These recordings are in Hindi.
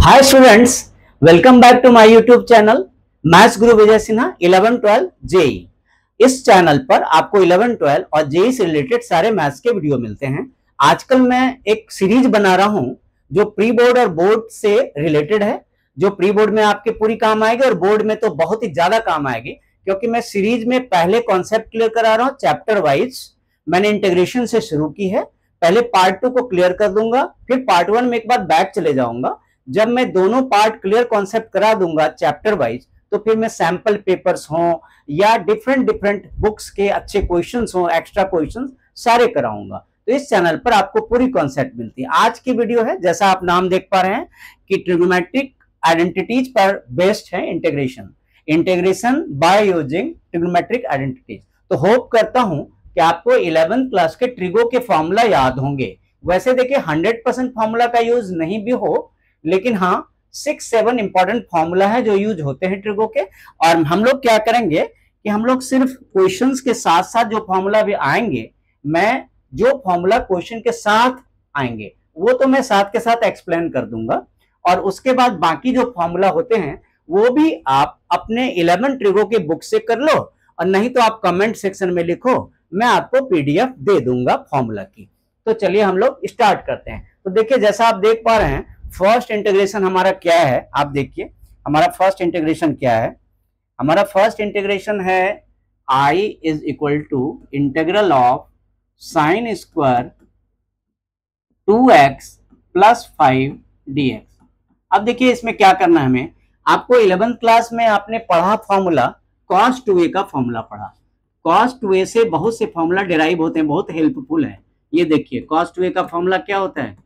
Hi students, welcome back to my YouTube channel maths Guru Vijay Sinha 11-12 JEE. इस चैनल पर आपको 11-12 और जेई से रिलेटेड सारे मैथ्स के वीडियो मिलते हैं। आजकल मैं एक सीरीज बना रहा हूं जो प्री बोर्ड और बोर्ड से रिलेटेड है, जो प्री बोर्ड में आपके पूरी काम आएगी और बोर्ड में तो बहुत ही ज्यादा काम आएगी, क्योंकि मैं सीरीज में पहले कॉन्सेप्ट क्लियर करा रहा हूं चैप्टर वाइज। मैंने इंटीग्रेशन से शुरू की है, पहले पार्ट 2 को क्लियर कर दूंगा, फिर पार्ट 1 में एक बार बैक चले जाऊंगा। जब मैं दोनों पार्ट क्लियर कॉन्सेप्ट करा दूंगा चैप्टर वाइज, तो फिर मैं सैंपल पेपर्स हों या डिफरेंट बुक्स के अच्छे क्वेश्चंस हों, एक्स्ट्रा क्वेश्चंस सारे कराऊंगा। तो इस चैनल पर आपको पूरी कॉन्सेप्ट मिलती है। आज की वीडियो है, जैसा आप नाम देख पा रहे हैं, कि ट्रिग्नोमेट्रिक आइडेंटिटीज पर बेस्ड है integration by using trigonometric identities. तो होप करता हूं कि आपको 11th क्लास के ट्रिगो के फॉर्मूला याद होंगे। वैसे देखिए 100% फॉर्मूला का यूज नहीं भी हो, लेकिन हाँ 6-7 इंपॉर्टेंट फॉर्मूला है जो यूज होते हैं ट्रिगो के। और हम लोग क्या करेंगे कि हम लोग सिर्फ क्वेश्चंस के साथ साथ जो फॉर्मूला भी आएंगे, मैं जो फॉर्मूला क्वेश्चन के साथ आएंगे वो तो मैं साथ के साथ एक्सप्लेन कर दूंगा, और उसके बाद बाकी जो फॉर्मूला होते हैं वो भी आप अपने 11 ट्रिगो के बुक से कर लो, और नहीं तो आप कमेंट सेक्शन में लिखो, मैं आपको पीडीएफ दे दूंगा फॉर्मूला की। तो चलिए हम लोग स्टार्ट करते हैं। तो देखिए जैसा आप देख पा रहे हैं, फर्स्ट इंटीग्रेशन हमारा क्या है, आप देखिए हमारा फर्स्ट इंटीग्रेशन क्या है। हमारा फर्स्ट इंटीग्रेशन है I is equal to integral of sine square 2x plus 5 dx। अब देखिए इसमें क्या करना है हमें। आपको 11th क्लास में आपने पढ़ा फॉर्मूला cos 2a का फॉर्मूला पढ़ा। cos 2a से बहुत से फॉर्मूला डिराइव होते हैं, बहुत हेल्पफुल है। ये देखिए cos 2a का फॉर्मूला क्या होता है,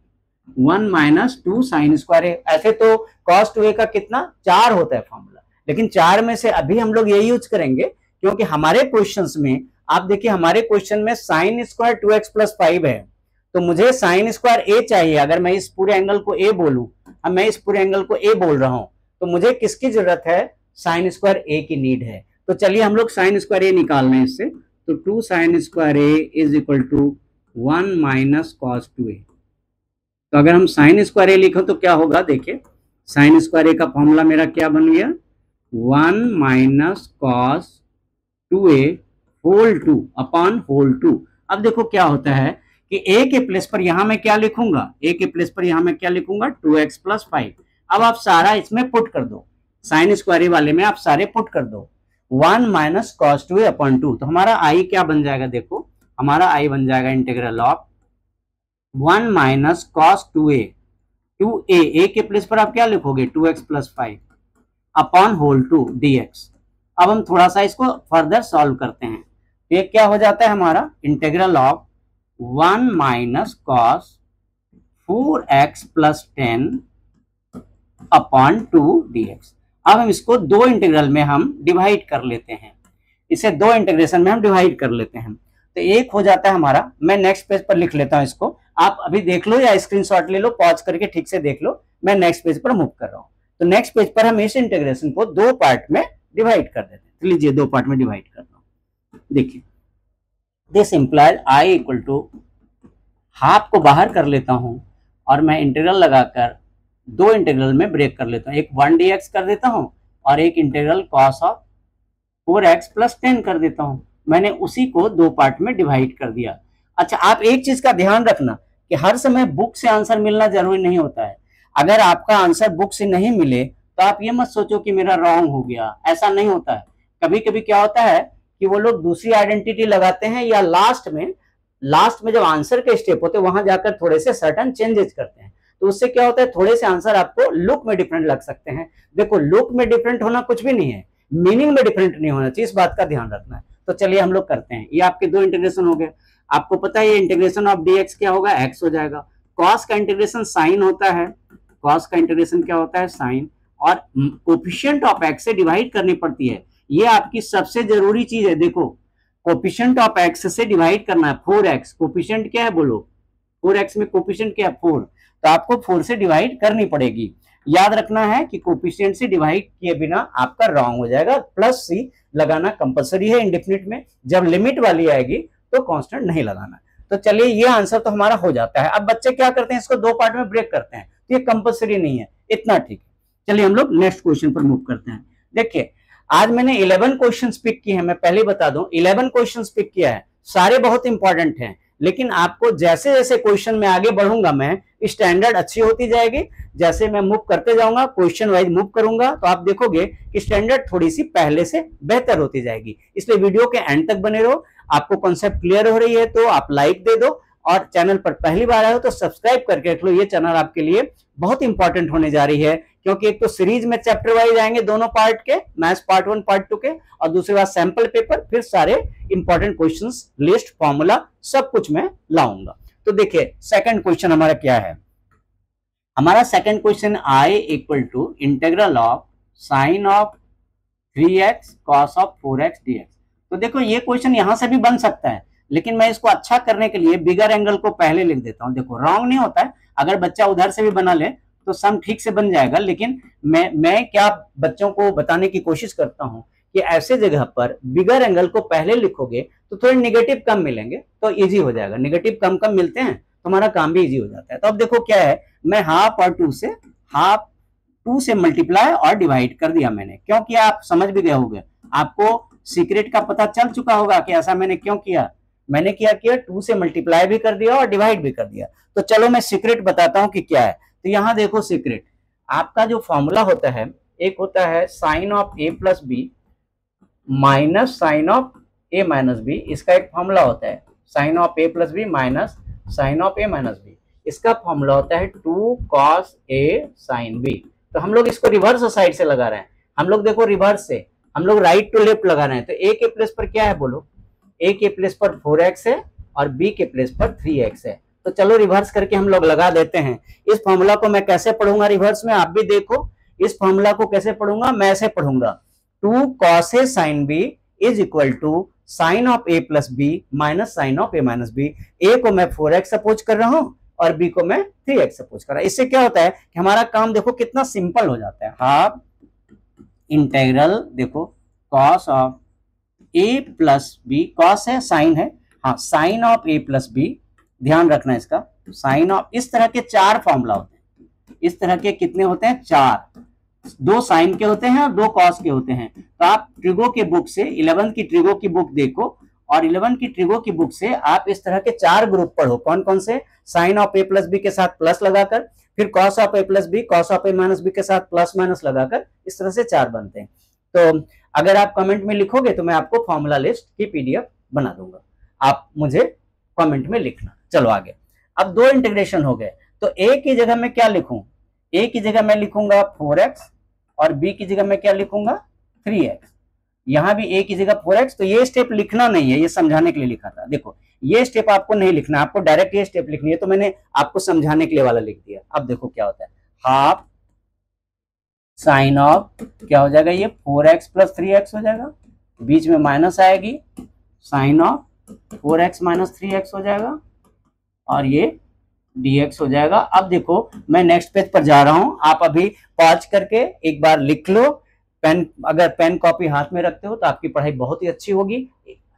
1 - 2 साइन स्क्वायर है। ऐसे तो cos 2a का कितना 4 होता है फॉर्मूला, लेकिन 4 में से अभी हम लोग ये यूज करेंगे, क्योंकि हमारे क्वेश्चंस में आप देखिए हमारे क्वेश्चन में साइन स्क्वायर 2x प्लस 5 है, तो मुझे साइन स्क्वायर a चाहिए। अगर मैं इस पूरे एंगल को a बोलूं, अब मैं इस पूरे एंगल को a बोल रहा हूं, तो मुझे किसकी जरूरत है, साइन स्क्वायर a की नीड है। तो चलिए हम लोग साइन स्क्वायर a निकाल रहे हैं इससे। तो 2 sine square a is equal to 1 - cos 2a। तो अगर हम साइन स्क्वायर ए लिखें तो क्या होगा, देखिए साइन स्क्वायर ए का फॉर्मूला मेरा क्या बन गया, 1 - cos 2a whole 2 upon whole 2। अब देखो क्या होता है कि a के प्लेस पर यहां मैं क्या लिखूंगा, a के प्लेस पर यहां मैं क्या लिखूंगा, 2x प्लस 5। अब आप सारा इसमें पुट कर दो, साइन स्क्वायर ए वाले में आप सारे पुट कर दो, 1 - cos 2a अपॉन 2। तो हमारा i क्या बन जाएगा, देखो हमारा i बन जाएगा integral of 1 - cos 2a, 2a a के प्लेस पर आप क्या लिखोगे, 2x plus 5 upon whole 2 dx। अब हम थोड़ा सा इसको फर्दर सॉल्व करते हैं। ये क्या हो जाता है हमारा integral of 1 - cos 4x plus 10 upon 2 dx। अब हम इसको दो इंटीग्रल में हम डिवाइड कर लेते हैं, इसे दो इंटीग्रेशन में हम डिवाइड कर लेते हैं। तो एक हो जाता है हमारा, मैं नेक्स्ट पेज पर लिख लेता हूं इसको, आप अभी देख लो या स्क्रीनशॉट ले लो, पॉज करके ठीक से देख लो। मैं नेक्स्ट पेज पर मूव कर रहा हूं। तो नेक्स्ट पेज पर हम इस इंटीग्रेशन को दो पार्ट में डिवाइड कर देते हैं। तो लीजिए दो पार्ट में डिवाइड कर रहा हूं। देखिए this implies i equal to half को बाहर कर लेता हूं, और मैं इंटीग्रल लगाकर दो इंटीग्रल में ब्रेक कर लेता हूं। एक 1 dx कर देता हूं और एक integral cos of 4x plus 10 कर देता हूं। मैंने उसी को दो पार्ट में डिवाइड कर दिया। अच्छा, आप एक चीज का ध्यान रखना कि हर समय बुक से आंसर मिलना जरूरी नहीं होता है। अगर आपका आंसर बुक से नहीं मिले तो आप ये मत सोचो कि मेरा रॉन्ग हो गया, ऐसा नहीं होता है। कभी कभी क्या होता है कि वो लोग दूसरी आइडेंटिटी लगाते हैं, या लास्ट में जब आंसर के स्टेप होते हैं वहां जाकर थोड़े से सर्टन चेंजेस करते हैं। तो उससे क्या होता है, थोड़े से आंसर आपको लुक में डिफरेंट लग सकते हैं। देखो लुक में डिफरेंट होना कुछ भी नहीं है, मीनिंग में डिफरेंट नहीं होना चाहिए, इस बात का ध्यान रखना है। तो चलिए हम लोग करते हैं। ये आपके दो इंटीग्रेशन हो गए। आपको पता है ये इंटीग्रेशन ऑफ dx क्या होगा, x हो जाएगा। cos का इंटीग्रेशन साइन होता है, cos का इंटीग्रेशन क्या होता है, साइन, और कोफिशिएंट ऑफ x से डिवाइड करनी पड़ती है। ये आपकी सबसे जरूरी चीज है। देखो कोफिशिएंट ऑफ x से डिवाइड करना है, 4x कोफिशिएंट क्या है बोलो, 4x में कोफिशिएंट क्या है, 4, तो आपको 4 से डिवाइड करनी पड़ेगी। याद रखना है कि कोफिशिएंट से डिवाइड किए बिना आपका रॉन्ग हो जाएगा। प्लस सी लगाना कंपलसरी है इंडेफिनिट में, जब लिमिट वाली आएगी तो कांस्टेंट नहीं लगाना। तो चलिए ये आंसर तो हमारा हो जाता है। अब बच्चे क्या करते हैं, इसको दो पार्ट में ब्रेक करते हैं, तो ये कंपलसरी नहीं है। इतना ठीक है। चलिए हम लोग नेक्स्ट क्वेश्चन पर मूव करते हैं। देखिए आज मैंने 11 क्वेश्चंस पिक किए हैं, मैं पहले बता दूं 11 क्वेश्चंस पिक किया है, सारे बहुत इंपॉर्टेंट हैं, लेकिन आपको जैसे जैसे क्वेश्चन में आगे बढ़ूंगा मैं स्टैंडर्ड अच्छी होती जाएगी, जैसे मैं मूव करते जाऊंगा क्वेश्चन वाइज मूव करूंगा तो आप देखोगे कि स्टैंडर्ड थोड़ी सी पहले से बेहतर होती जाएगी। इसलिए वीडियो के एंड तक बने रहो। आपको कॉन्सेप्ट क्लियर हो रही है तो आप लाइक दे दो, और चैनल पर पहली बार आए हो तो सब्सक्राइब करके रख लो। ये चैनल आपके लिए बहुत इंपॉर्टेंट होने जा रही है, क्योंकि एक तो सीरीज में चैप्टर वाइज आएंगे दोनों पार्ट के, मैथ्स पार्ट 1 पार्ट 2 के, और दूसरी बात सैंपल पेपर, फिर सारे इंपॉर्टेंट क्वेश्चंस, लिस्ट, फॉर्मूला सब कुछ मैं लाऊंगा। तो देखिए सेकंड क्वेश्चन हमारा क्या है। हमारा second question I equal to integral of sine of 3x cos of 4x dx। तो देखो ये क्वेश्चन यहां से भी बन सकता है, लेकिन मैं इसको अच्छा करने के लिए बिगर एंगल को पहले लिख देता हूं। देखो रॉन्ग नहीं होता है, अगर बच्चा उधर से भी बना ले तो सम ठीक से बन जाएगा, लेकिन मैं क्या बच्चों को बताने की कोशिश करता हूं कि ऐसे जगह पर बिगर एंगल को पहले लिखोगे तो थोड़े निगेटिव कम मिलेंगे तो इजी हो जाएगा। निगेटिव कम कम मिलते हैं तो हमारा काम भी इजी हो जाता है। तो अब देखो क्या है, मैं हाफ और 2 से मल्टीप्लाई और डिवाइड कर दिया मैंने। क्यों किया आप समझ भी गए होंगे, आपको सीक्रेट का पता चल चुका होगा कि ऐसा मैंने क्यों किया। मैंने क्या किया, 2 से मल्टीप्लाई भी कर दिया और डिवाइड भी कर दिया। तो चलो मैं सीक्रेट बताता हूं कि क्या है। तो यहां देखो सीक्रेट, आपका जो फॉर्मूला होता है, एक होता है sine of A plus B minus sine of A minus B, इसका एक फॉर्मूला होता है sine of A plus B minus sine of A minus B, इसका फॉर्मूला होता है 2 cos a sin b। तो हम लोग इसको रिवर्स साइड से लगा रहे हैं, हम लोग देखो रिवर्स से, हम लोग राइट टू लेफ्ट लगा रहे हैं। तो a के प्लेस पर क्या है बोलो, a के प्लेस पर 4x है और b के प्लेस पर 3x है। तो चलो रिवर्स करके हम लोग लगा देते हैं। इस फॉर्मूला को मैं कैसे पढ़ूंगा रिवर्स में, आप भी देखो इस फॉर्मूला को कैसे पढ़ूंगा, मैं ऐसे पढ़ूंगा 2 cos a sin b is equal to sine of a plus B minus sine of a minus B. a को मैं 4x सपोज कर रहा हूं और b को मैं 3x सपोज कर रहा हूं। इससे क्या होता है कि हमारा काम देखो कितना सिंपल हो जाता है। हाफ इंटीग्रल देखो cos of a plus B, cos है साइन है, हाँ sine of a plus B, ध्यान रखना इसका, साइन ऑफ, इस तरह के 4 फॉर्मूला होते हैं। इस तरह के कितने होते हैं, 4, 2 साइन के होते हैं और 2 कॉस के होते हैं। तो आप ट्रिगो के बुक से 11 की ट्रिगो की बुक देखो और 11 की ट्रिगो की बुक से आप इस तरह के 4 ग्रुप पढ़ो। कौन कौन से, sine of A plus B के साथ प्लस लगाकर, फिर cos of A plus B, cos of A minus B के साथ प्लस माइनस लगाकर, इस तरह से 4 बनते हैं। तो अगर आप कमेंट में लिखोगे तो मैं आपको फॉर्मूला लिस्ट की पीडीएफ बना दूंगा, आप मुझे कमेंट में लिखना। चलो आगे, अब 2 इंटीग्रेशन हो गए, तो a की जगह मैं क्या लिखूं, a की जगह मैं लिखूंगा 4x और b की जगह मैं क्या लिखूंगा 3x। यहां भी a की जगह 4x, तो ये स्टेप लिखना नहीं है, ये समझाने के लिए लिखा था। देखो ये स्टेप आपको नहीं लिखना, आपको डायरेक्ट ये स्टेप लिखनी है, तो मैंने आपको समझाने के लिए वाला लिख दिया। अब देखो क्या होता है, हाफ साइन ऑफ क्या हो जाएगा, ये 4x प्लस 3x हो जाएगा, बीच में माइनस आएगी, sign of 4x minus 3x हो जाएगा और ये dx हो जाएगा। अब देखो मैं नेक्स्ट पेज पर जा रहा हूं, आप अभी पॉज करके एक बार लिख लो। पेन, अगर पेन कॉपी हाथ में रखते हो तो आपकी पढ़ाई बहुत ही अच्छी होगी।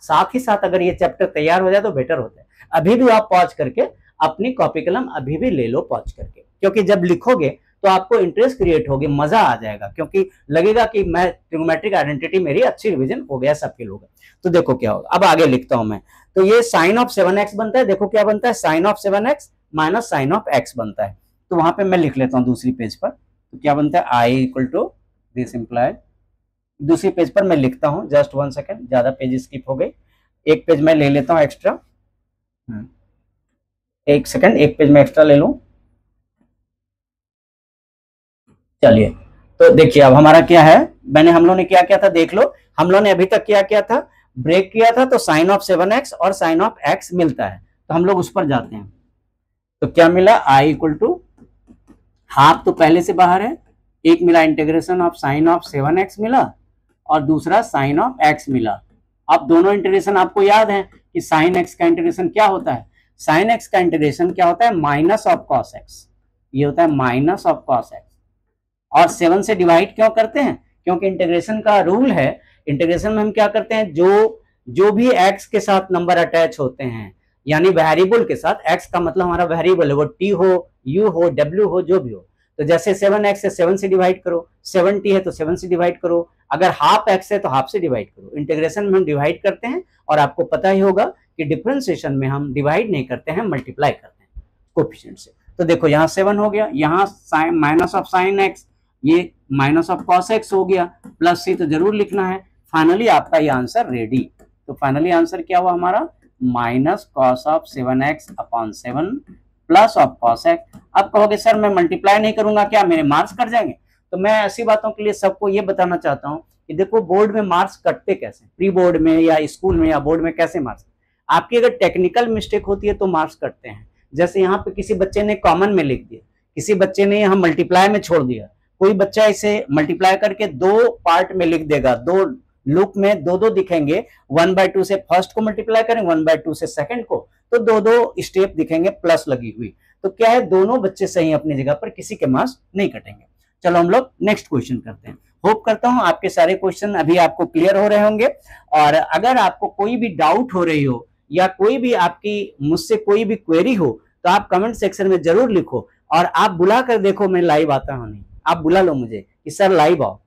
साथ ही साथ अगर ये चैप्टर तैयार हो जाए तो बेटर होता है। अभी भी आप पॉज करके अपनी कॉपी कलम अभी भी ले लो पॉज करके, क्योंकि जब लिखोगे तो आपको इंटरेस्ट क्रिएट होगी, मजा आ जाएगा, क्योंकि लगेगा कि मैं ट्रिग्नोमेट्रिक आइडेंटिटी मेरी अच्छी रिवीजन हो गया सबके लोग। तो देखो क्या होगा, अब आगे लिखता हूं मैं। तो ये साइन ऑफ 7x बनता है, देखो क्या बनता है, sine of 7x minus sine of x बनता है। तो वहां पे मैं लिख लेता हूं दूसरी पेज पर, तो क्या बनता है, आई इक्वल टू दिस इम्प्लाइड, दूसरी पेज पर मैं लिखता हूं, जस्ट 1 सेकेंड, ज्यादा पेज स्किप हो गई, एक पेज मैं ले लेता हूं एक्स्ट्रा, 1 सेकेंड, एक पेज में एक्स्ट्रा ले लूं। चलिए तो देखिए अब हमारा क्या है, हम लोगों ने क्या किया था देख लो, हम लोगों ने अभी तक क्या किया था, ब्रेक किया था, तो साइन ऑफ 7x और साइन ऑफ x मिलता है, तो हम लोग उस पर जाते हैं। तो क्या मिला, i इक्वल टू हाफ तो पहले से बाहर है, एक मिला integration of sine of 7x मिला और दूसरा साइन ऑफ x मिला। अब दोनों इंटीग्रेशन आपको याद है कि साइन x का इंटीग्रेशन क्या होता है, साइन x का इंटीग्रेशन क्या होता है, माइनस ऑफ कॉस x, ये होता है माइनस ऑफ कॉस x। और 7 से डिवाइड क्यों करते हैं, क्योंकि इंटीग्रेशन का रूल है, इंटीग्रेशन में हम क्या करते हैं, जो भी x के साथ नंबर अटैच होते हैं, यानी वेरिएबल के साथ, x का मतलब हमारा वेरिएबल है, वो t हो, u हो, w हो, जो भी हो, तो जैसे 7x है 7 से डिवाइड करो, 70 है तो 7 से डिवाइड करो, अगर हाफ x है तो हाफ से डिवाइड करो। इंटीग्रेशन में हम डिवाइड करते हैं और आपको पता ही होगा कि डिफरेंशिएशन में हम डिवाइड नहीं करते हैं, मल्टीप्लाई करते हैं कोफिशिएंट से। तो देखो यहाँ 7 हो गया, यहाँ माइनस ऑफ साइन एक्स, ये माइनस ऑफ कॉस एक्स हो गया, प्लस सी तो जरूर लिखना है। फाइनली आपका ये आंसर रेडी। तो फाइनली आंसर क्या हुआ हमारा, minus cos of 7x upon 7 plus of cos x. अब कहोगे सर मैं मल्टीप्लाई नहीं करूंगा क्या मेरे मार्क्स कट जाएंगे? तो मैं ऐसी बातों के लिए सबको ये बताना चाहता हूँ कि देखो बोर्ड में मार्क्स कटते कैसे, प्री बोर्ड में या स्कूल में या बोर्ड में कैसे मार्क्स, आपकी अगर टेक्निकल मिस्टेक होती है तो मार्क्स कटते हैं। जैसे यहाँ पे किसी बच्चे ने कॉमन में लिख दिया, किसी बच्चे ने यहाँ मल्टीप्लाई में छोड़ दिया, कोई बच्चा इसे मल्टीप्लाई करके दो पार्ट में लिख देगा, दो लूप में दो दो दिखेंगे, 1/2 से फर्स्ट को मल्टीप्लाई करें, 1/2 से सेकंड को, तो दो दो स्टेप दिखेंगे प्लस लगी हुई। तो क्या है, दोनों बच्चे सही अपनी जगह पर, किसी के मार्क्स नहीं कटेंगे। चलो हम लोग नेक्स्ट क्वेश्चन करते हैं। होप करता हूं आपके सारे क्वेश्चन अभी आपको क्लियर हो रहे होंगे, और अगर आपको कोई भी डाउट हो रही हो या कोई भी आपकी मुझसे कोई भी क्वेरी हो तो आप कमेंट सेक्शन में जरूर लिखो, और आप बुला कर देखो मैं लाइव आता हूं नहीं, आप बुला लो मुझे कि सर लाइव आओ,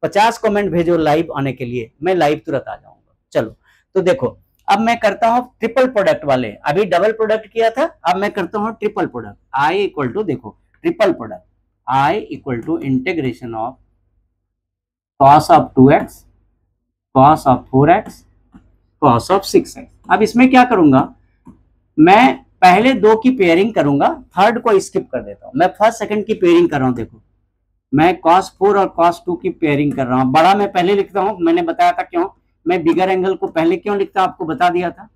50 कमेंट भेजो लाइव आने के लिए, मैं लाइव तुरंत आ जाऊंगा। चलो तो देखो अब मैं करता हूं ट्रिपल प्रोडक्ट वाले, अभी डबल प्रोडक्ट किया था, अब मैं करता हूं triple product. I equal to, देखो triple product, I equal to integration of cos of 2x cos of 4x cos of 6x। अब इसमें क्या करूंगा, मैं पहले दो की पेयरिंग करूंगा, थर्ड को स्किप कर देता हूं। मैं फर्स्ट सेकंड की पेयरिंग कर रहा हूं, देखो मैं cos 4 और cos 2 की पेयरिंग कर रहा हूं। बड़ा मैं पहले लिखता हूं, मैंने बताया था क्यों, मैं बिगर एंगल को पहले क्यों लिखता, आपको बता दिया था।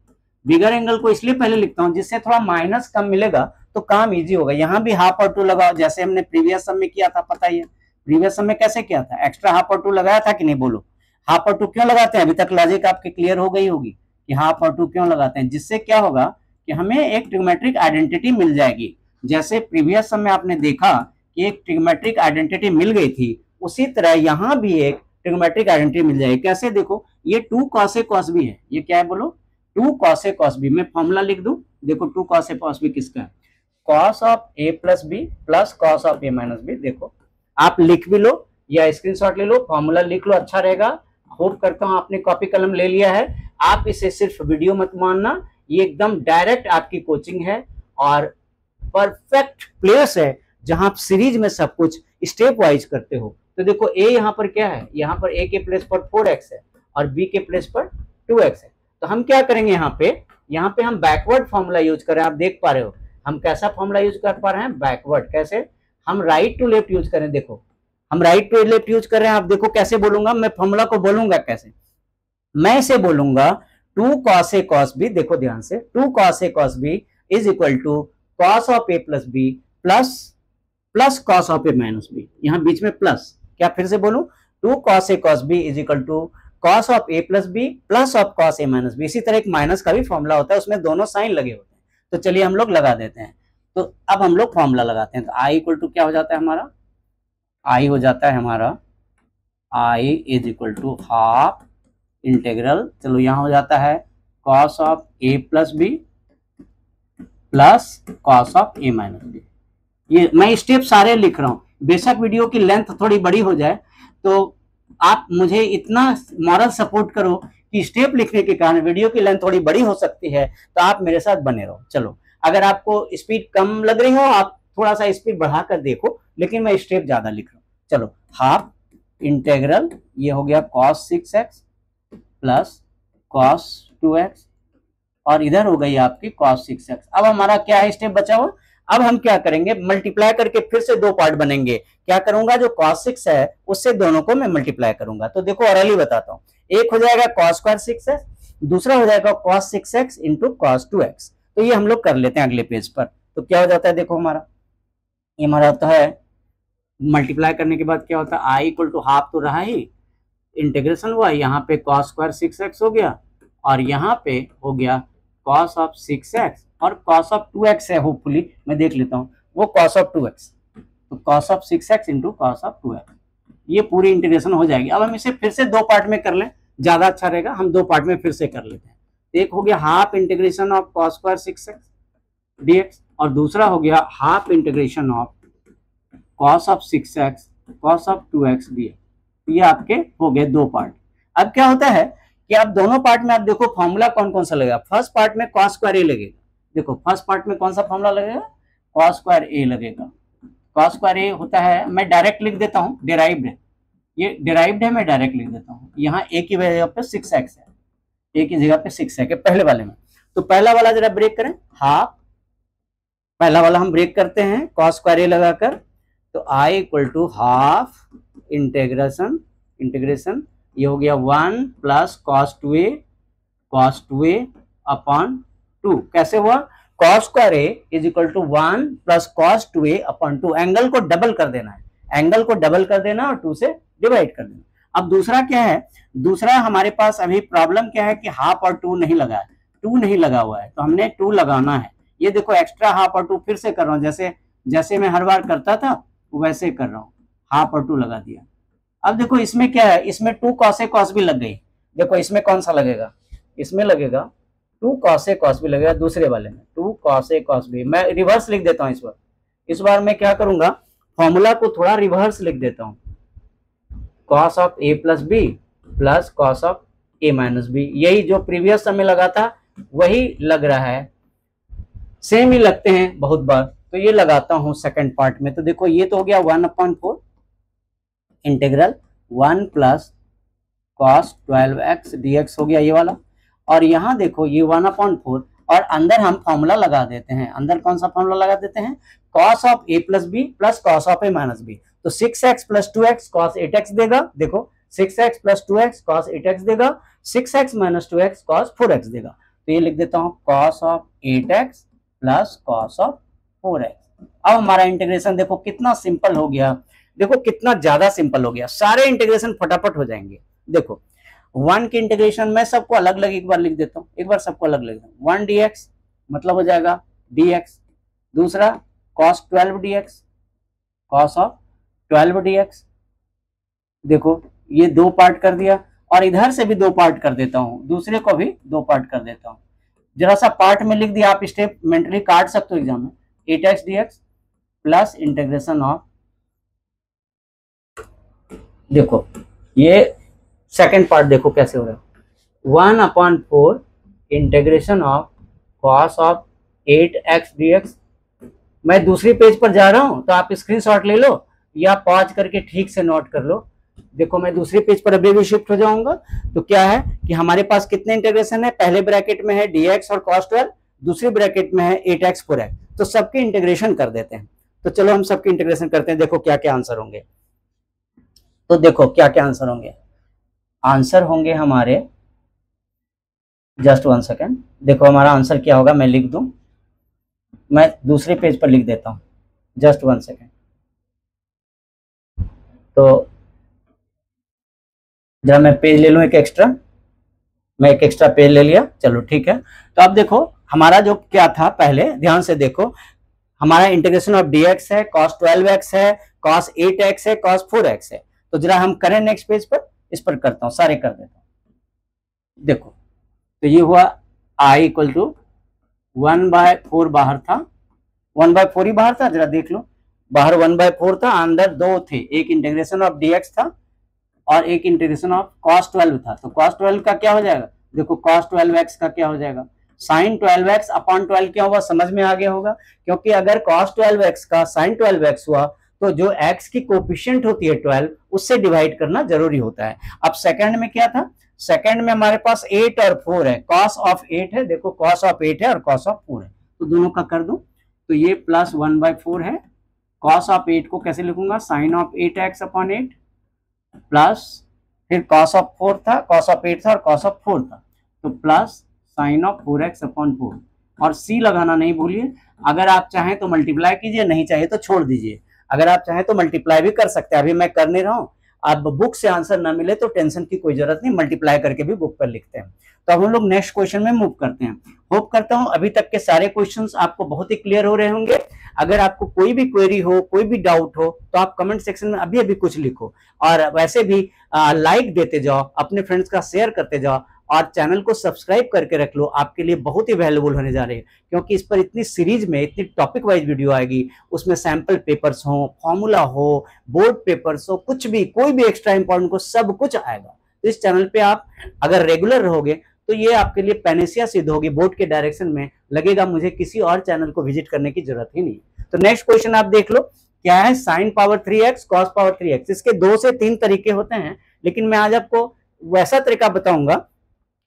बिगर एंगल को इसलिए पहले लिखता हूं जिससे थोड़ा माइनस कम मिलेगा तो काम इजी होगा। यहाँ भी हाफ और 2 लगाओ, जैसे हमने प्रीवियस सम में किया था, पता ही है प्रीवियस सम में कैसे किया था, एक्स्ट्रा हाफ और 2 लगाया था कि नहीं, बोलो। हाफ और 2 क्यों लगाते हैं, अभी तक लॉजिक आपके क्लियर हो गई होगी कि हाफ और 2 क्यों लगाते हैं, जिससे क्या होगा कि हमें एक ट्रिग्नोमेट्रिक आइडेंटिटी मिल जाएगी। जैसे प्रीवियस सम में आपने देखा कि एक ट्रिग्नोमेट्रिक आइडेंटिटी मिल गई थी, उसी तरह यहाँ भी एक ट्रिग्नोमेट्रिक आइडेंटिटी मिल जाएगी। कैसे, देखो ये 2 cos A cos B है, ये क्या है बोलो, 2 cos A cos B। मैं फॉर्मूला लिख दूं, देखो 2 cos A cos B किसका है, cos of A plus B plus cos of A minus B। देखो आप लिख भी लो या स्क्रीनशॉट ले लो, फॉर्मूला लिख लो, अच्छा रहेगा। होप करता हूं आपने कॉपी कलम ले लिया है। आप इसे सिर्फ वीडियो मत मानना, ये एकदम डायरेक्ट आपकी कोचिंग है और परफेक्ट प्लेस है जहां आप सीरीज में सब कुछ स्टेप वाइज करते हो। तो देखो A यहाँ पर क्या है, यहाँ पर A के प्लेस पर 4x है और B के प्लेस पर 2x है। तो हम क्या करेंगे, यहाँ पे हम बैकवर्ड फॉर्मूला यूज करें। आप देख पा रहे हो हम कैसा फॉर्मूला यूज कर पा रहे हैं, बैकवर्ड। कैसे, हम राइट टू लेफ्ट यूज करें। देखो हम राइट टू लेफ्ट यूज कर रहे हैं। आप देखो कैसे बोलूंगा मैं, फॉर्मूला को बोलूंगा कैसे, मैं इसे बोलूंगा 2 cos A cos B। देखो ध्यान से, 2 cos A cos B is equal to cos of A plus B plus cos of A minus B। यहाँ बीच में प्लस, क्या फिर से बोलूं, 2 cos A cos B is equal to cos of A plus B plus of cos A minus B। इसी तरह एक माइनस का भी फॉर्मूला होता है, उसमें दोनों साइन लगे होते हैं। तो चलिए हम लोग लगा देते हैं। तो अब हम लोग फॉर्मूला लगाते हैं। तो I इक्वल टू क्या हो जाता है हमारा, I हो जाता है हमारा I is equal to half integral, चलो यहाँ हो जाता है cos of A plus B plus cos of A minus B। ये मैं स्टेप सारे लिख रहा हूँ, बेशक वीडियो की लेंथ थोड़ी बड़ी हो जाए, तो आप मुझे इतना मॉरल सपोर्ट करो कि स्टेप लिखने के कारण वीडियो की लेंथ थोड़ी बड़ी हो सकती है, तो आप मेरे साथ बने रहो। चलो अगर आपको स्पीड कम लग रही हो आप थोड़ा सा स्पीड बढ़ा कर देखो, लेकिन मैं स्टेप ज्यादा लिख रहा हूँ। चलो हाफ इंटीग्रल, ये हो गया cos 6x plus cos 2x और इधर हो गई आपकी cos 6x। अब हमारा क्या है, स्टेप बचा हुआ। अब हम क्या करेंगे, मल्टीप्लाई करके फिर से दो पार्ट बनेंगे। क्या करूंगा, जो cos 6 है उससे दोनों को मैं मल्टीप्लाई करूंगा। तो देखो ऑरली बताता हूँ, एक हो जाएगा cos स्क्वायर 6x, दूसरा हो जाएगा cos 6x into cos 2x। तो ये हम लोग कर लेते हैं अगले पेज पर। तो क्या हो जाता है, देखो हमारा ये हमारा होता है, मल्टीप्लाई करने के बाद क्या होता है, I इक्वल टू हाफ तो रहा ही, इंटीग्रेशन हुआ, यहाँ पे cos स्क्वायर 6x हो गया और यहाँ पे हो गया cos ऑफ 6x और cos ऑफ 2x है, होपफुली मैं देख लेता हूँ, वो cos ऑफ 2x। तो cos of 6x into cos of 2x, ये पूरी इंटीग्रेशन हो जाएगी। अब हम इसे फिर से दो पार्ट में कर लें, ज्यादा अच्छा रहेगा, हम दो पार्ट में फिर से कर लेते हैं। एक हो गया half integration of cos square 6x dx और दूसरा हो गया half integration of cos of 6x cos of 2x dx। ये आपके हो गए दो पार्ट। अब क्या होता है कि आप दोनों पार्ट में आप देखो फॉर्मूला कौन कौन सा लगेगा। फर्स्ट पार्ट में कॉस स्क्वायर ए लगेगा। देखो फर्स्ट पार्ट में कौन सा फॉर्मूला लगेगा, कॉस स्क्वायर ए लगेगा। कॉस स्क्वायर ए होता है, मैं डायरेक्ट लिख देता हूँ, डिराइव्ड है, ये डिराइव्ड है, मैं डायरेक्ट लिख देता हूँ। यहाँ ए की जगह पे 6x है, ए की जगह पे 6 है पहले वाले में। तो पहला वाला जरा ब्रेक करें, हाफ, पहला वाला हम ब्रेक करते हैं कॉस स्क्वायर ए लगाकर। तो i equal to half integration ये हो गया 1 प्लस कॉस 2a अपॉन 2। कैसे हुआ, cos square A is equal to 1 plus cos 2a upon 2। Angle को डबल कर देना है, एंगल को डबल कर देना और 2 से डिवाइड कर देना। अब दूसरा क्या है, दूसरा हमारे पास अभी प्रॉब्लम क्या है कि हाफ और 2 नहीं लगा है, 2 नहीं लगा हुआ है, तो हमने 2 लगाना है। ये देखो एक्स्ट्रा हाफ और 2 फिर से कर रहा हूँ, जैसे मैं हर बार करता था वैसे कर रहा हूँ, हाफ और 2 लगा दिया। अब देखो इसमें क्या है, इसमें 2 कॉस ए कॉस भी लग गई। देखो इसमें कौन सा लगेगा, इसमें लगेगा 2 कॉस ए कॉस भी लगेगा, दूसरे वाले में 2 कॉस ए कॉस भी। मैं रिवर्स लिख देता हूँ इस बार मैं क्या करूंगा, फॉर्मूला को थोड़ा रिवर्स लिख देता हूँ, cos of A plus B plus cos of A minus B. यही जो प्रीवियस समय लगा था वही लग रहा है, सेम ही लगते हैं बहुत बार, तो ये लगाता हूं सेकंड पार्ट में। तो देखो ये तो हो गया 1/4 integral 1 plus cos 12x dx हो गया ये वाला। और यहाँ देखो ये 1/4 और अंदर हम फॉर्मूला लगा देते हैं। अंदर कौन सा फॉर्मूला लगा देते हैं, cos of A plus B plus cos of A minus B. तो 6x plus 2x cos 8x देगा। देखो 6x plus 2x cos 8x देगा, 6x minus 2x cos 4x देगा। तो ये लिख देता हूँ cos of 8x plus cos of 4x। अब हमारा इंटीग्रेशन देखो कितना सिंपल हो गया, देखो कितना ज्यादा सिंपल हो गया, सारे इंटीग्रेशन फटाफट हो जाएंगे। देखो 1 की इंटीग्रेशन में सबको अलग अलग एक बार लिख देता हूँ, एक बार सबको अलग लिख देता हूँ। 1 dx मतलब हो जाएगा dx, दूसरा cos 12 dx cos of 12 dx। देखो ये 2 पार्ट कर दिया और इधर से भी 2 पार्ट कर देता हूँ, दूसरे को भी 2 पार्ट कर देता हूँ। जरा सा पार्ट में लिख दिया, आप स्टेप मेंटली काट सकते हो एग्जाम में। 8x dx plus integration of, देखो ये सेकंड पार्ट देखो कैसे हो रहा है, 1/4 integration of cos of 8x dx। मैं दूसरी पेज पर जा रहा हूं तो आप स्क्रीनशॉट ले लो या पॉज करके ठीक से नोट कर लो। देखो मैं दूसरी पेज पर अभी भी शिफ्ट हो जाऊंगा। तो क्या है कि हमारे पास कितने इंटीग्रेशन है, पहले ब्रैकेट में है dx और cos 12, दूसरी ब्रैकेट में है 8x 4x। तो सबके इंटीग्रेशन कर देते हैं। तो चलो हम सबके इंटीग्रेशन करते हैं, देखो क्या क्या आंसर होंगे। तो देखो क्या क्या आंसर होंगे, आंसर होंगे हमारे, जस्ट 1 सेकेंड, देखो हमारा आंसर क्या होगा, मैं लिख दूं, मैं दूसरे पेज पर लिख देता हूं, जस्ट 1 सेकेंड। तो जरा मैं पेज ले लूं एक एक्स्ट्रा, मैं एक एक्स्ट्रा पेज ले लिया, चलो ठीक है। तो अब देखो हमारा जो क्या था, पहले ध्यान से देखो, हमारा इंटीग्रेशन ऑफ dx है, cos 12x है, cos 8x है, cos 4x है। तो जरा हम करें नेक्स्ट पेज पर, इस पर करता हूं, सारे कर देता हूं। देखो तो ये हुआ i इक्वल टू 1/4 बाहर था, 1/4 ही बाहर था, जरा देख लो, बाहर 1/4 था, अंदर 2 थे, एक इंटीग्रेशन ऑफ dx था और एक इंटीग्रेशन ऑफ cos 12 था। तो cos 12 का क्या हो जाएगा, देखो cos 12x का क्या हो जाएगा, sin 12x अपॉन 12 क्या हुआ, समझ में आ गया होगा। क्योंकि अगर cos 12x का sin 12x हुआ तो जो x की कोफिशिएंट होती है 12, उससे डिवाइड करना जरूरी होता है। अब सेकंड में क्या था, सेकंड में हमारे पास 8 और 4 है, cos ऑफ 8 है, देखो cos ऑफ 8 है और cos ऑफ 4 है, तो दोनों का कर दूं। तो ये प्लस 1/4 है, cos ऑफ 8 को कैसे लिखूंगा, sin of 8x upon 8 plus फिर cos ऑफ 4 था, cos ऑफ 8 था और cos ऑफ 4 था, तो plus sin of 4x upon 4। और c लगाना नहीं भूलिए, अगर आप चाहें तो मल्टीप्लाई कीजिए, नहीं चाहिए तो छोड़ दीजिए। अगर आप चाहें तो मल्टीप्लाई भी कर सकते हैं, अभी मैं कर नहीं रहा हूं। आप बुक से आंसर ना मिले तो टेंशन की कोई जरूरत नहीं, मल्टीप्लाई करके भी बुक पर लिखते हैं। तो अब हम लोग नेक्स्ट क्वेश्चन में मूव करते हैं। होप करता हूं अभी तक के सारे क्वेश्चंस आपको बहुत ही क्लियर हो रहे होंगे। अगर आपको कोई भी क्वेरी हो, कोई भी डाउट हो, तो आप कमेंट सेक्शन में अभी अभी कुछ लिखो। और वैसे भी लाइक देते जाओ, अपने फ्रेंड्स का शेयर करते जाओ और चैनल को सब्सक्राइब करके रख लो, आपके लिए बहुत ही वैल्यूबल होने जा रही है, क्योंकि इस पर इतनी सीरीज में इतनी टॉपिक वाइज वीडियो आएगी, उसमें सैंपल पेपर्स हो, फॉर्मूला हो, बोर्ड पेपर्स हो, कुछ भी, कोई भी एक्स्ट्रा इंपॉर्टेंट को सब कुछ आएगा। तो इस चैनल पे आप अगर रेगुलर रहोगे तो ये आपके लिए पैनेसिया सिद्ध होगी, बोर्ड के डायरेक्शन में लगेगा मुझे किसी और चैनल को विजिट करने की जरूरत ही नहीं। तो नेक्स्ट क्वेश्चन आप देख लो, क्या है, sign power 3x cos power 3x। इसके 2 से 3 तरीके होते हैं, लेकिन मैं आज आपको वैसा तरीका बताऊंगा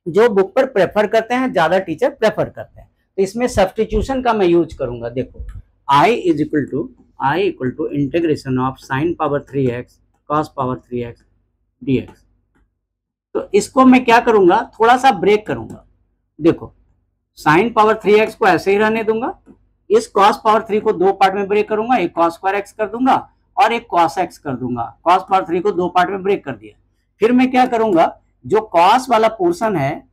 जो बुक पर प्रेफर करते हैं, ज्यादा टीचर प्रेफर करते हैं। तो इसमें सब्स्टिट्यूशन का मैं यूज करूंगा। देखो i equal to integration of sine power 3x cos power 3x dx। तो इसको मैं क्या करूंगा, थोड़ा सा ब्रेक करूंगा। देखो साइन पावर 3x को ऐसे ही रहने दूंगा, इस कॉस पावर 3 को 2 पार्ट में ब्रेक करूंगा, एक कॉस स्क्वायर x कर दूंगा और एक कॉस x कर दूंगा। कॉस पावर 3 को 2 पार्ट में ब्रेक कर दिया। फिर मैं क्या करूंगा, जो कॉस वाला पोर्शन है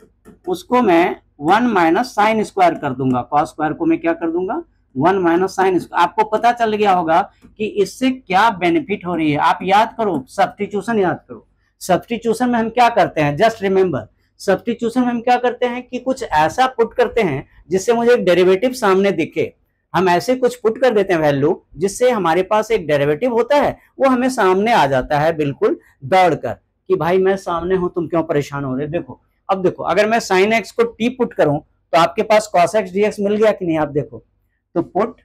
उसको मैं 1 माइनस साइन स्क्वायर कर दूंगा। कॉस स्क्वायर को मैं क्या कर दूंगा, 1 माइनस साइन स्क्वायर। आपको पता चल गया होगा कि इससे क्या बेनिफिट हो रही है। आप याद करो, सब्स्टिट्यूशन याद करो। सब्स्टिट्यूशन में हम क्या करते हैं, जस्ट रिमेंबर, सब्स्टिट्यूशन में हम क्या करते हैं कि कुछ ऐसा पुट करते हैं जिससे मुझे एक डेरिवेटिव सामने दिखे। हम ऐसे कुछ पुट कर देते हैं वैल्यू, जिससे हमारे पास एक डेरिवेटिव होता है, वो हमें सामने आ जाता है बिल्कुल दौड़कर कि भाई मैं सामने हूं, तुम क्यों परेशान हो रहे। देखो अब देखो, अगर मैं साइन एक्स को टी पुट करूं तो आपके पास कॉस एक्स डीएक्स मिल गया कि नहीं। आप देखो तो put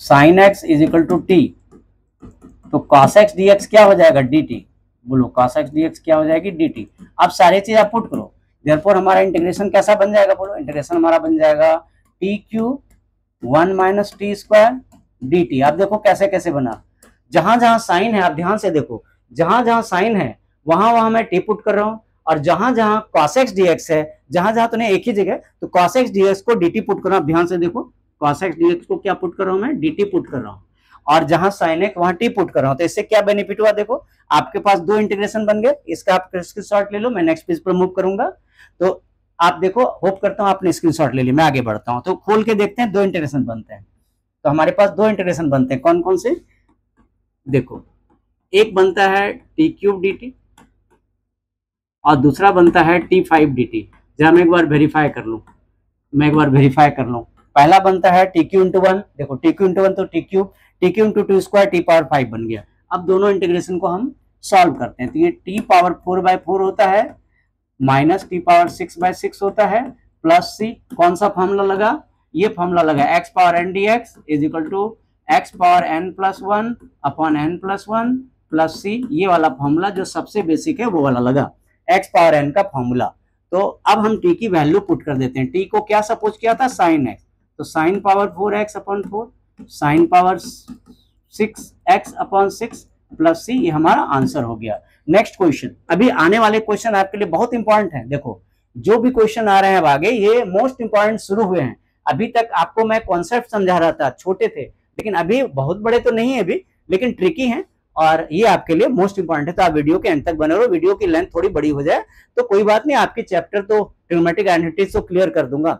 sine x is equal to T, तो कॉस एक्स डीएक्स क्या हो जाएगा, dt। बोलो कॉस एक्स डीएक्स क्या हो जाएगी, dt। अब सारी चीज आप पुट करो, देयरफॉर हमारा इंटीग्रेशन कैसा बन जाएगा, बोलो इंटीग्रेशन हमारा बन जाएगा T cube 1 minus T square dt। आप देखो कैसे कैसे बना, जहां जहां साइन है, आप ध्यान से देखो, जहां जहां साइन है वहां वहां मैं टी पुट कर रहा हूं, और जहां जहां cos x dx है, जहां जहां तो एक ही जगह, तो cos x dx को dt पुट कर रहा हूं। ध्यान से देखो, cos x dx को क्या पुट कर रहा हूं मैं, dt पुट कर रहा हूं, और जहां sin x वहां t पुट कर रहा हूं। तो इससे क्या बेनिफिट हुआ, देखो आपके पास 2 इंटीग्रेशन बन गए। इसका आप स्क्रीनशॉट ले लो, मैं नेक्स्ट पेज पर मूव करूंगा। तो आप देखो, होप करता हूं आपने स्क्रीनशॉट ले ली, मैं आगे बढ़ता हूं। तो खोल के देखते हैं, 2 इंटीग्रेशन बनते हैं। तो हमारे पास 2 इंटीग्रेशन बनते हैं, कौन कौन से, देखो एक बनता है टी क्यूब dt और दूसरा बनता है t5 dt। जरा मैं एक बार वेरीफाई कर लूं, पहला बनता है टी क्यू इंटू 1। देखो टी क्यू इंटू 1 तो T cube into 2 square T power 5 बन गया। अब दोनों इंटीग्रेशन को हम सॉल्व करते हैं। तो ये टी पावर 4/4 होता है, माइनस टी पावर 6/6 होता है, प्लस सी, कौन सा फॉर्मूला लगा, ये फॉर्मूला लगा x power n dx is equal to x power n plus 1 upon n plus 1 plus C. ये वाला फॉर्मूला जो सबसे बेसिक है वो वाला लगा, x पावर n का फॉर्मूला। तो अब हम t की वैल्यू पुट कर देते हैं। t को क्या सपोज किया था, साइन x, तो sine power 4x upon 4, sine power 6x upon 6 plus C, ये हमारा आंसर हो गया। नेक्स्ट क्वेश्चन, अभी आने वाले क्वेश्चन आपके लिए बहुत इंपॉर्टेंट है। देखो जो भी क्वेश्चन आ रहे हैं अब आगे, ये मोस्ट इंपॉर्टेंट शुरू हुए हैं। अभी तक आपको मैं कॉन्सेप्ट समझा रहा था, छोटे थे, लेकिन अभी बहुत बड़े तो नहीं है अभी, लेकिन ट्रिकी है और ये आपके लिए मोस्ट इंपॉर्टेंट है। तो आप वीडियो के अंत तक बने रहो, वीडियो की लेंथ थोड़ी बड़ी हो जाए तो कोई बात नहीं, आपके चैप्टर तो ट्रिग्नोमेट्रिक आइडेंटिटीज तो क्लियर कर दूंगा।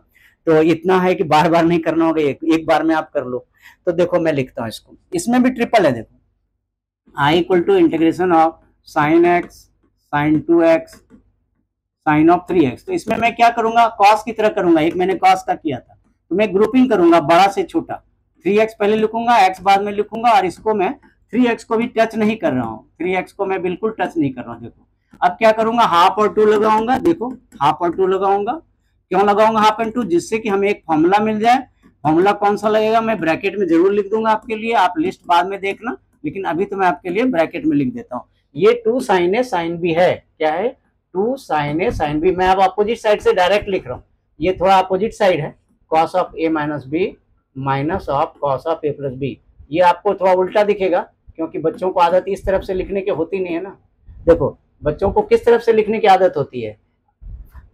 तो इतना है कि बार बार नहीं करना होगा, एक बार में आप कर लो। तो देखो मैं लिखता हूं इसको, इसमें भी ट्रिपल है। देखो i equal to integration of sine x sine 2x sine of 3x। तो इसमें मैं क्या करूंगा, कॉस की तरह करूंगा, एक मैंने कॉस का किया था, तो मैं ग्रुपिंग करूंगा बड़ा से छोटा, 3x पहले लिखूंगा, x बाद में लिखूंगा, और इसको मैं 3x को भी टच नहीं कर रहा हूँ, 3x को मैं बिल्कुल टच नहीं कर रहा हूँ। देखो अब क्या करूंगा, हाफ और 2 लगाऊंगा। देखो हाफ और 2 लगाऊंगा, क्यों लगाऊंगा हाफ एंड 2, जिससे कि हमें एक फॉर्मूला मिल जाए। फॉर्मूला कौन सा लगेगा, मैं ब्रैकेट में जरूर लिख दूंगा आपके लिए, आप लिस्ट बाद में देखना, लेकिन अभी तो मैं आपके लिए ब्रैकेट में लिख देता हूँ। ये 2 साइन ए साइन बी है, क्या है, 2 साइन ए साइन बी। मैं अब अपोजिट साइड से डायरेक्ट लिख रहा हूँ, ये थोड़ा अपोजिट साइड है, cos of A minus B minus of cos of A plus B. ये आपको थोड़ा उल्टा दिखेगा, क्योंकि बच्चों को आदत इस तरफ से लिखने की होती नहीं है ना। देखो बच्चों को किस तरफ से लिखने की आदत होती है,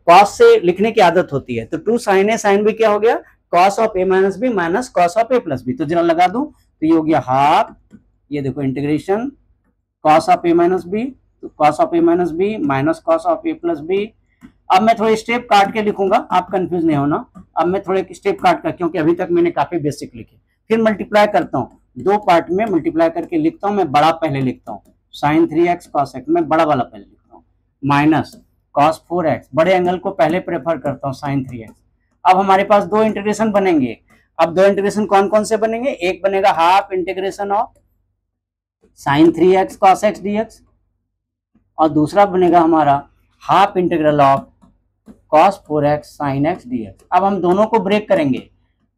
कॉस से लिखने की आदत होती है। तो 2 साइन ए साइन बी क्या हो गया, cos of A minus B minus cos of A plus B. तो जरा लगा दूं, तो ये हो गया हाफ, ये देखो integration cos of A minus B, तो cos of A minus B minus cos of A plus B. अब मैं थोड़े स्टेप काट के लिखूंगा, आप कंफ्यूज नहीं होना। अब मैं थोड़े स्टेप काट कर, क्योंकि अभी तक मैंने काफी बेसिक लिखे, फिर मल्टीप्लाई करता हूँ, 2 पार्ट में मल्टीप्लाई करके लिखता हूँ। मैं बड़ा पहले लिखता हूँ, साइन 3x कॉस एक्स, मैं बड़ा वाला पहले लिखता हूँ, माइनस कॉस 4x, बड़े एंगल को पहले प्रेफर करता हूँ, साइन 3x। अब हमारे पास दो इंटीग्रेशन बनेंगे। अब दो इंटीग्रेशन कौन कौन से बनेंगे? एक बनेगा half integration of sine 3x cos x dx, और दूसरा बनेगा हमारा half integral of cos 4x sine x dx। अब हम दोनों को ब्रेक करेंगे।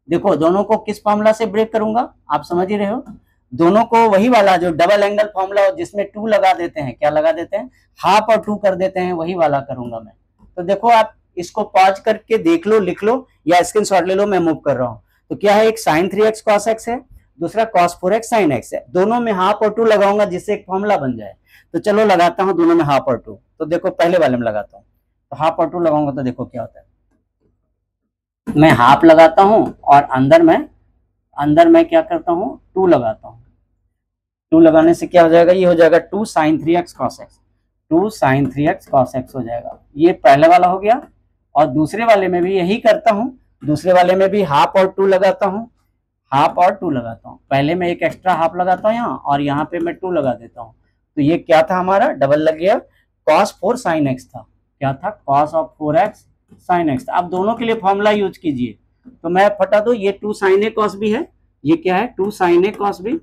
देखो दोनों को किस फॉर्मूला से ब्रेक करूंगा, आप समझ ही रहे हो। दोनों को वही वाला जो डबल एंगल फॉर्मूला जिसमें 2 लगा देते हैं, क्या लगा देते हैं, हाफ और 2 कर देते हैं, वही वाला करूंगा मैं। तो देखो आप इसको पॉज करके देख लो, लिख लो या स्क्रीनशॉट ले लो, मैं मूव कर रहा हूँ। तो क्या है, एक साइन 3x कॉस x है, दूसरा कॉस 4x साइन x है। दोनों में हाफ और 2 लगाऊंगा जिससे एक फॉर्मूला बन जाए। तो चलो लगाता हूँ दोनों में हाफ और 2। तो देखो पहले वाले में लगाता हूँ, तो हाफ और 2 लगाऊंगा तो देखो क्या होता है, मैं हाफ लगाता हूं और अंदर मैं क्या करता हूं, 2 लगाता हूं। 2 लगाने से क्या हो जाएगा, ये हो जाएगा 2 sine 3x cos x, 2 sine 3x cos x हो जाएगा। ये पहले वाला हो गया। और दूसरे वाले में भी यही करता हूं, दूसरे वाले में भी हाफ और 2 लगाता हूं, हाफ और 2 लगाता हूं। पहले में एक एक्स्ट्रा हाफ लगाता हूं यहाँ, और यहाँ पे मैं 2 लगा देता हूं। तो ये क्या था हमारा, डबल लग गया, कॉस 4 साइन x था। क्या था, cos of 4x sine x। आप दोनों के लिए फॉर्मूला यूज कीजिए। तो मैं फटा दो, ये 2 साइन ए कॉस बी है, ये क्या है 2 साइन ए कॉस बी,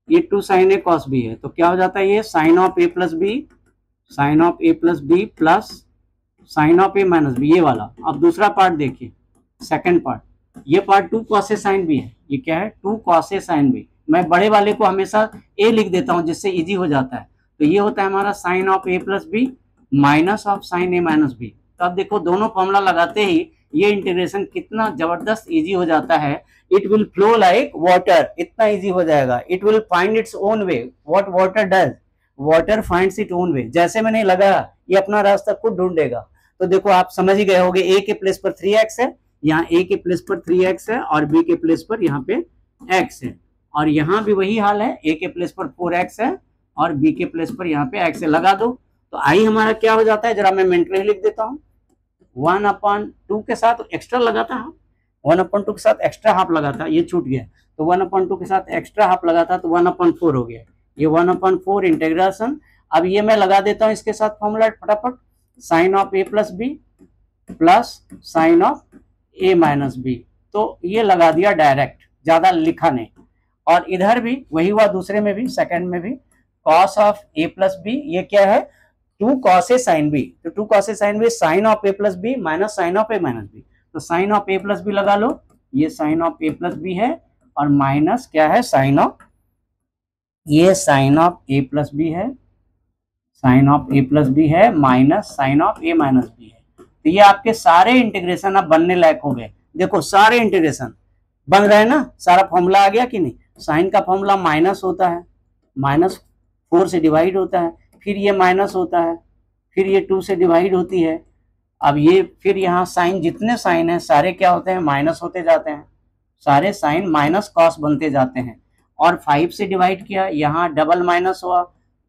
ये 2 साइन ए कॉस बी है। तो क्या हो जाता है, ये sine of A plus B, sine of A plus B plus sine of A minus B, ये वाला। अब दूसरा पार्ट देखिए, सेकंड पार्ट, ये part 2 cos A sine B है। ये क्या है, 2 कॉस ए साइन बी। मैं बड़े वाले को हमेशा ए लिख देता हूं जिससे इजी हो जाता है। तो ये होता है हमारा sine of A plus B minus of sine A minus B. तो अब देखो दोनों फॉर्मूला लगाते ही ये इंटीग्रेशन कितना जबरदस्त इजी हो जाता है। It will flow like water, इतना इजी हो जाएगा। It will find its own way, what water does, water finds it own way. जैसे मैंने लगाया ये अपना रास्ता खुद ढूंढेगा। तो देखो आप समझ ही गए होंगे, ए के प्लेस पर 3x है, यहाँ ए के प्लेस पर 3x है, और बी के प्लेस पर यहाँ पे x है। और यहाँ भी वही हाल है, ए के प्लेस पर 4x है और बी के प्लेस पर यहाँ पे x है। लगा दो तो आई हमारा क्या हो जाता है, जरा मैं मेंटली लिख देता हूँ, 1/2 के साथ एक्स्ट्रा लगाता है, 1/2 के साथ एक्स्ट्रा हाफ लगाता, ये छूट गया। तो 1/2 के साथ एक्स्ट्रा हाफ लगाता तो 1/4 हो गया, ये 1/4 इंटीग्रेशन। अब ये मैं लगा देता हूँ इसके साथ फॉर्मूला फटाफट, sine of A plus B plus sine of A minus B. तो ये लगा दिया डायरेक्ट, ज्यादा लिखा नहीं। और इधर भी वही हुआ, दूसरे में भी, सेकंड में भी, cos of A plus B, ये क्या है 2 cos a sin b। तो 2 cos a sin b sine of A plus B minus sine of A minus B. तो sine of A plus B लगा लो, ये sine of A plus B है, और माइनस क्या है, साइन ऑफ, ये sine of A plus B है, sine of A plus B है, minus sine of A minus B है। तो ये आपके सारे इंटीग्रेशन अब बनने लायक हो गए। देखो सारे इंटीग्रेशन बन रहे हैं ना, सारा फॉर्मूला आ गया कि नहीं। साइन का फॉर्मूला माइनस होता है, -4 से डिवाइड होता है, फिर ये माइनस होता है, फिर ये 2 से डिवाइड होती है। अब ये फिर यहाँ साइन, जितने साइन हैं सारे क्या होते हैं, माइनस होते जाते हैं, सारे साइन माइनस कॉस बनते जाते हैं। और 5 से डिवाइड किया, यहाँ डबल माइनस हुआ,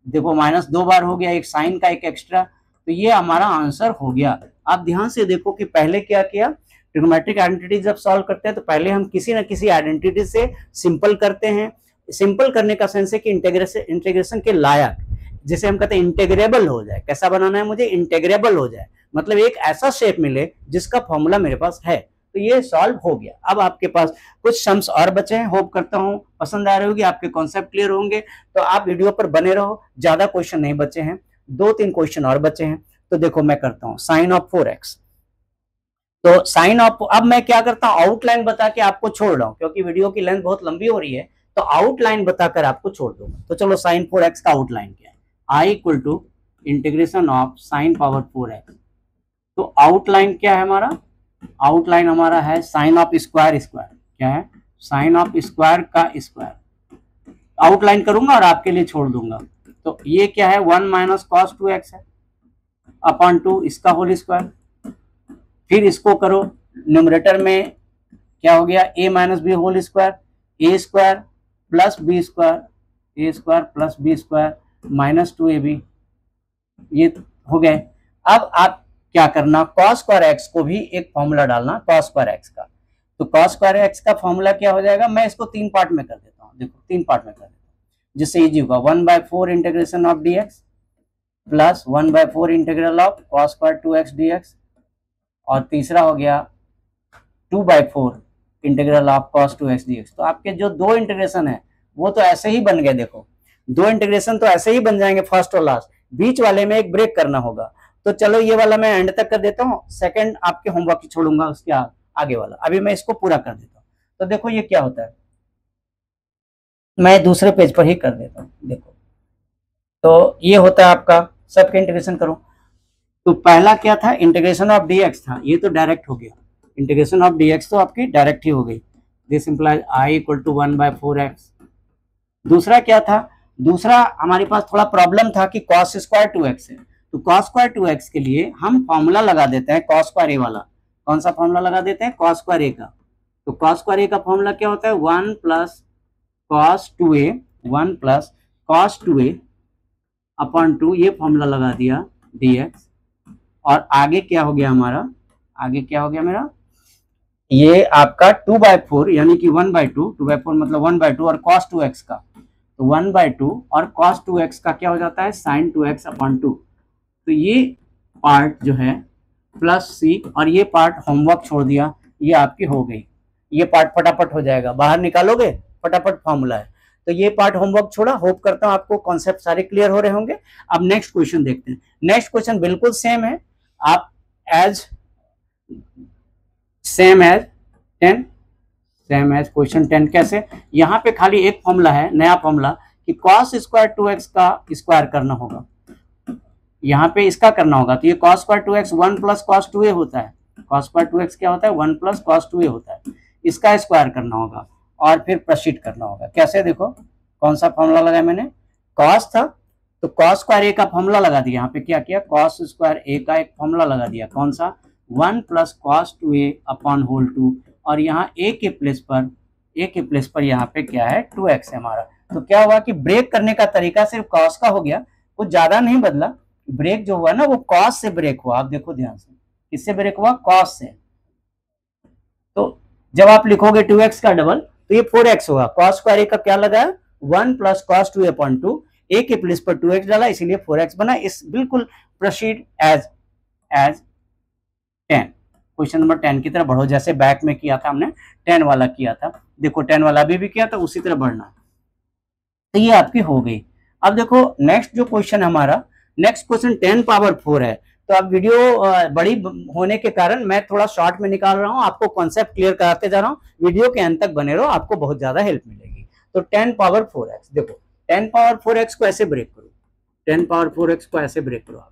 देखो माइनस 2 बार हो गया, एक साइन का एक एक्स्ट्रा। तो ये हमारा आंसर हो गया। आप ध्यान से देखो कि पहले क्या किया, ट्रिग्नोमेट्रिक आइडेंटिटी जब सॉल्व करते हैं तो पहले हम किसी न किसी आइडेंटिटी से सिंपल करते हैं। सिंपल करने का सेंस है कि इंटीग्रेशन के लायक, जिसे हम कहते हैं इंटेग्रेबल हो जाए। कैसा बनाना है मुझे, इंटेग्रेबल हो जाए, मतलब एक ऐसा शेप मिले जिसका फॉर्मूला मेरे पास है। तो ये सॉल्व हो गया। अब आपके पास कुछ सम्स और बचे हैं, होप करता हूँ पसंद आ रही होगी, आपके कॉन्सेप्ट क्लियर होंगे। तो आप वीडियो पर बने रहो, ज्यादा क्वेश्चन नहीं बचे हैं, 2-3 क्वेश्चन और बचे हैं। तो देखो मैं करता हूँ साइन ऑफ 4x। तो साइन ऑफ, अब मैं क्या करता हूँ, आउटलाइन बता के आपको छोड़ रहा हूँ, क्योंकि वीडियो की लेंथ बहुत लंबी हो रही है, तो आउटलाइन बताकर आपको छोड़ दूंगा। तो चलो साइन 4x का आउटलाइन क्या है, I equal to integration of sine power 4x। तो आउटलाइन क्या है हमारा, आउटलाइन हमारा है साइन ऑफ स्क्वायर स्क्वायर, क्या है, साइन ऑफ स्क्वायर का स्क्वायर। आउटलाइन करूंगा और आपके लिए छोड़ दूंगा। तो ये क्या है, 1 माइनस कॉस 2x है अपॉन 2 इसका होल स्क्वायर। फिर इसको करो, न्यूमरेटर में क्या हो गया, a minus B whole square, A square plus B square, A square plus B square -2ab, ये हो गए। अब आप क्या करना, कॉस स्क्वायर एक्स को भी एक फॉर्मूला डालना, कॉस स्क्वायर एक्स का। तो कॉस स्क्वायर एक्स का फॉर्मूला क्या हो जाएगा, मैं इसको 3 पार्ट में कर देता हूँ। देखो 3 पार्ट में कर देता हूँ जिससे इजी होगा। 1/4 integration of dx, plus 1/4 integral of cos square 2x dx, और तीसरा हो गया 2/4 integral of cos 2x dx। तो आपके जो दो इंटीग्रेशन है वो तो ऐसे ही बन गए, देखो दो इंटीग्रेशन तो ऐसे ही बन जाएंगे फर्स्ट और लास्ट, बीच वाले में एक ब्रेक करना होगा। तो चलो ये वाला मैं एंड तक कर देता हूँ, सेकंड आपके होमवर्क की छोड़ूंगा उसके आगे वाला, अभी मैं इसको पूरा कर देता हूँ। तो देखो ये क्या होता है, मैं दूसरे पेज पर ही कर देता हूँ। देखो तो ये होता है आपका, सबके इंटीग्रेशन करो। तो पहला क्या था, इंटीग्रेशन ऑफ dx था, ये तो डायरेक्ट हो गया, इंटीग्रेशन ऑफ dx तो आपकी डायरेक्ट ही हो गई, this implies i equal to 1/4x। दूसरा क्या था, दूसरा हमारे पास थोड़ा प्रॉब्लम था कि cos स्क्वायर 2x है, तो cos स्क्वायर 2x के लिए हम फॉर्मूला लगा देते हैं cos स्क्वायर a वाला। कौन सा फॉर्मूला लगा देते हैं, cos स्क्वायर a का। तो cos स्क्वायर a का फॉर्मूला क्या होता है, 1 plus cos 2a, 1 plus cos 2a upon 2, ये फॉर्मूला लगा दिया dx। और आगे क्या हो गया हमारा, आगे क्या हो गया मेरा, ये आपका 2/4 यानी कि 1/2, 2/4 मतलब 1/2 और cos 2x का, तो 1/2 और cos 2x का क्या हो जाता है, sin 2x अपॉन 2। तो ये पार्ट जो है प्लस सी, और ये पार्ट होमवर्क छोड़ दिया, ये आपकी हो गई, ये पार्ट फटाफट हो जाएगा, बाहर निकालोगे फटाफट फॉर्मूला है। तो ये पार्ट होमवर्क छोड़ा, होप करता हूँ आपको कॉन्सेप्ट सारे क्लियर हो रहे होंगे। अब नेक्स्ट क्वेश्चन देखते हैं। नेक्स्ट क्वेश्चन बिल्कुल सेम है, आप as same as 10, same as question 10 कैसे, यहाँ पे खाली एक फॉर्मूला है, नया फॉर्मूला कि cos स्क्वायर 2x का स्क्वायर करना होगा, यहाँ पे इसका करना होगा। तो ये cos square 2x 1 plus cos 2a होता है, cos स्क्वायर 2x क्या होता है, 1 प्लस cos 2a होता है, इसका स्क्वायर करना होगा और फिर प्रोसीड करना होगा। कैसे, देखो कौन सा फॉर्मूला लगाया मैंने, cos था तो cos स्क्वायर a का फॉर्मूला लगा दिया, यहाँ पे क्या किया, cos स्क्वायर a का एक फॉर्मूला लगा दिया, कौन सा, 1 plus cos 2a upon whole 2, और यहाँ a के प्लेस पर यहाँ पे क्या है 2x है हमारा। तो क्या हुआ कि ब्रेक करने का तरीका सिर्फ cos का हो गया, कुछ ज्यादा नहीं बदला, ब्रेक जो हुआ ना वो cos से ब्रेक हुआ, आप देखो ध्यान से, किससे ब्रेक हुआ, cos से। तो जब आप लिखोगे 2x का डबल तो ये 4x होगा, cos स्क्वायर a का क्या लगाया, 1 plus cos 2a upon 2, a के प्लेस पर 2x डाला इसीलिए 4x बना। इस बिल्कुल प्रोसीड एज 10, क्वेश्चन नंबर 10 की तरफ बढ़ो, जैसे बैक में किया था हमने 10 वाला किया था, देखो 10 वाला भी किया था, उसी तरह बढ़ना। तो ये आपकी हो गई। अब देखो नेक्स्ट जो क्वेश्चन हमारा, नेक्स्ट क्वेश्चन 10 पावर 4 है। तो अब वीडियो बड़ी होने के कारण मैं थोड़ा शॉर्ट में निकाल रहा हूँ, आपको कॉन्सेप्ट क्लियर कराते जा रहा हूँ, वीडियो के अंत तक बने रहो, आपको बहुत ज्यादा हेल्प मिलेगी। तो 10 पावर 4x, देखो 10 पावर 4x को ऐसे ब्रेक करो, 10 पावर 4x को ऐसे ब्रेक करो,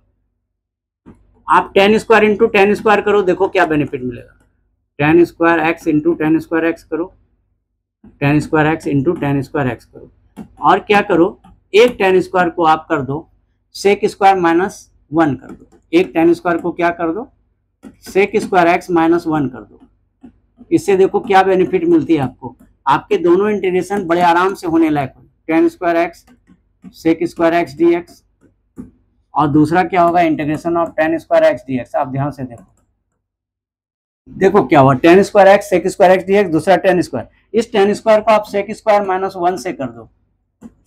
आप 10 स्क्वायर इंटू 10 स्क्वायर करो, देखो क्या बेनिफिट मिलेगा, 10 square x into 10 square x करो, 10 square x into 10 square x करो, और क्या करो, एक 10 स्क्वायर को आप कर दो सेक स्क्वायर -1 कर दो, एक 10 स्क्वायर को क्या कर दो, सेक स्क्वायर एक्स -1 कर दो। इससे देखो क्या बेनिफिट मिलती है आपको, आपके दोनों इंटीग्रेशन बड़े आराम से होने लायक हो, 10 square x sec square x dx, और दूसरा क्या होगा, integration of 10 square x dx। आप ध्यान से देखो, देखो क्या हुआ, 10 square x sec square x dx, दूसरा 10 स्क्वायर, इस 10 स्क्वायर को आप सेक स्क्वायर -1 से कर दो,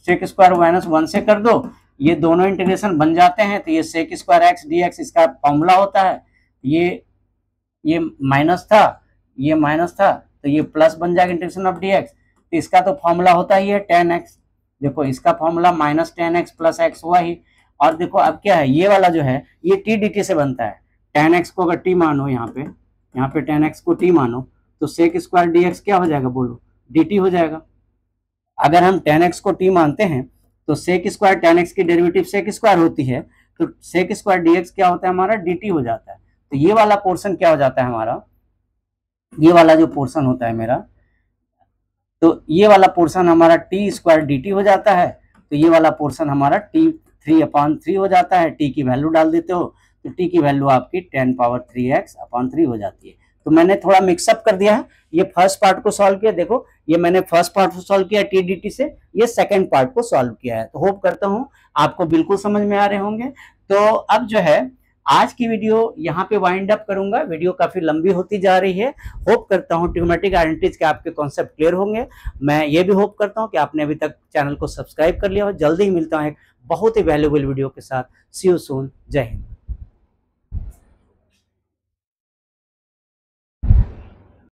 सेक स्क्वायर -1 से कर दो, ये दोनों इंटीग्रेशन बन जाते हैं। तो ये सेक स्क्वायर एक्स dx इसका फॉर्मूला होता है, ये माइनस था, ये माइनस था, तो ये प्लस बन जाएगा इंटीग्रेशन ऑफ dx। तो इसका तो फॉर्मूला होता ही है 10x, देखो इसका फॉर्मूला -10x प्लस x हुआ ही। और देखो अब क्या है, ये वाला जो है ये t dt से बनता है, 10x को अगर t मानो, यहाँ पे 10x को t मानो, तो सेक स्क्वायर dx क्या हो जाएगा, बोलो dt हो जाएगा। अगर हम 10x को t मानते हैं तो सेक स्क्वायर 10x की डेरिवेटिव सेक स्क्वायर होती है, तो सेक स्क्वायर dx क्या होता है हमारा, dt हो जाता है। तो ये वाला पोर्शन क्या हो जाता है हमारा, ये वाला जो पोर्शन होता है मेरा, तो ये वाला पोर्शन हमारा टी स्क्वायर dt हो जाता है, तो ये वाला पोर्शन हमारा t3/3 हो जाता है। t की वैल्यू डाल देते हो तो t की वैल्यू आपकी 10 पावर 3x/3 हो जाती है। तो मैंने थोड़ा मिक्सअप कर दिया है, ये फर्स्ट पार्ट को सॉल्व किया, देखो ये मैंने फर्स्ट पार्ट को सॉल्व किया t dt से, ये सेकंड पार्ट को सॉल्व किया है। तो होप करता हूँ आपको बिल्कुल समझ में आ रहे होंगे। तो अब जो है आज की वीडियो यहाँ पे वाइंड अप करूंगा, वीडियो काफी लंबी होती जा रही है। होप करता हूँ ट्रिग्नोमेट्रिक आइडेंटिटीज के आपके कॉन्सेप्ट क्लियर होंगे। मैं ये भी होप करता हूँ कि आपने अभी तक चैनल को सब्सक्राइब कर लिया हो। जल्दी ही मिलता हूँ एक बहुत ही वैल्यूबल वीडियो के साथ। सी यू सून। जय हिंद।